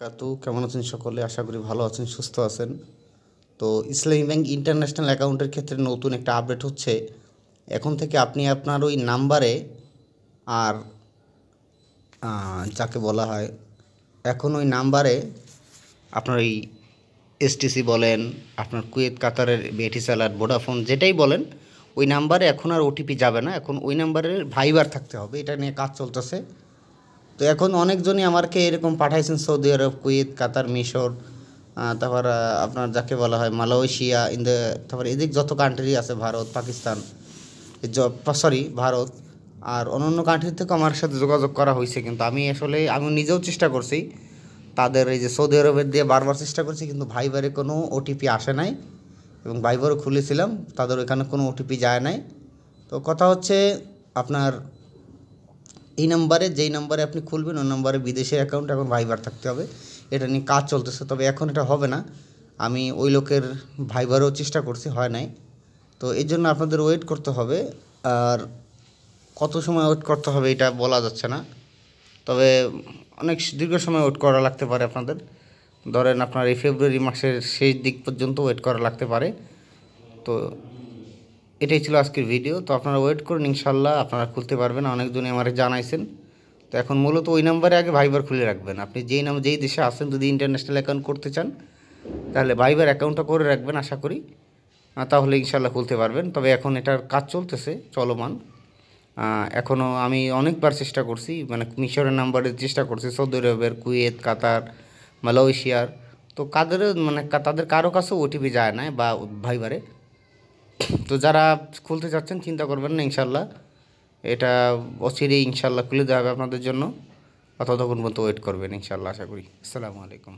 কাতু কেমন আছেন সকলে? আশা করি ভালো আছেন, সুস্থ আছেন। তো ইসলামী ব্যাংক ইন্টারন্যাশনাল অ্যাকাউন্টের ক্ষেত্রে নতুন একটা আপডেট হচ্ছে। এখন থেকে আপনি আপনার ওই নাম্বারে আর যাকে বলা হয়, এখন ওই নাম্বারে আপনার ওই এসটিসি বলেন, আপনার কুয়েত কাতারের বিটিসিএল, ভোডাফোন যেটাই বলেন, ওই নাম্বারে এখন আর ওটিপি যাবে না। এখন ওই নাম্বারের ভাইবার থাকতে হবে। এটা নিয়ে কাজ চলতেছে। তো এখন অনেকজনই আমাকে এরকম পাঠাইছেন, সৌদি আরব, কুয়েত, কাতার, মিশর, তারপর আপনার যাকে বলা হয় মালয়েশিয়া, তারপর এদিক যত কান্ট্রি আছে, ভারত, পাকিস্তান, ভারত আর অন্যান্য কান্ট্রি থেকে আমার সাথে যোগাযোগ করা হয়েছে। কিন্তু আমি নিজেও চেষ্টা করছি, তাদের এই যে সৌদি আরবের দিয়ে বারবার চেষ্টা করছি, কিন্তু ভাইবারে কোনো ওটিপি আসে নাই। এবং ভাইবারও খুলেছিলাম, তাদের ওইখানে কোনো ওটিপি যায় নাই। তো কথা হচ্ছে, আপনার এই নাম্বারে, যেই নাম্বারে আপনি খুলবেন ওই নাম্বারে বিদেশের অ্যাকাউন্ট এখন ভাইবার থাকতে হবে। এটা নিয়ে কাজ চলতেছে, তবে এখন এটা হবে না। আমি ওই লোকের ভাইবারও চেষ্টা করছি, হয় নাই। তো এই জন্য আপনাদের ওয়েট করতে হবে। আর কত সময় ওয়েট করতে হবে এটা বলা যাচ্ছে না, তবে অনেক দীর্ঘ সময় ওয়েট করা লাগতে পারে আপনাদের। ধরেন আপনার এই ফেব্রুয়ারি মাসের শেষ দিক পর্যন্ত ওয়েট করা লাগতে পারে। তো এটাই ছিল আজকের ভিডিও। তো আপনারা ওয়েট করুন, ইনশাল্লাহ আপনারা খুলতে পারবেন। অনেকজনই আমাকে জানাইছেন। তো এখন মূলত ওই নাম্বারে আগে ভাইবার খুলে রাখবেন। আপনি যেই দেশে আসেন, যদি ইন্টারন্যাশনাল অ্যাকাউন্ট করতে চান, তাহলে ভাইবার অ্যাকাউন্টটা করে রাখবেন, আশা করি তাহলে ইনশাল্লাহ খুলতে পারবেন। তবে এখন এটার কাজ চলতেছে, চলমান। এখনও আমি অনেকবার চেষ্টা করছি, মানে মিশরের নাম্বারে চেষ্টা করছি, সৌদি আরবের, কুয়েত, কাতার, মালয়েশিয়ার। তো তাদের কারো কাছেও ওটিপি যায় না বা ভাইবারে। তো যারা খুলতে চাচ্ছেন চিন্তা করবেন না, ইনশাল্লাহ এটা অচিরেই ইনশাল্লাহ খুলে দেওয়া হবে আপনাদের জন্য। ততক্ষণ পর্যন্ত ওয়েট করবেন, ইনশাল্লাহ আশা করি। আসসালামু আলাইকুম।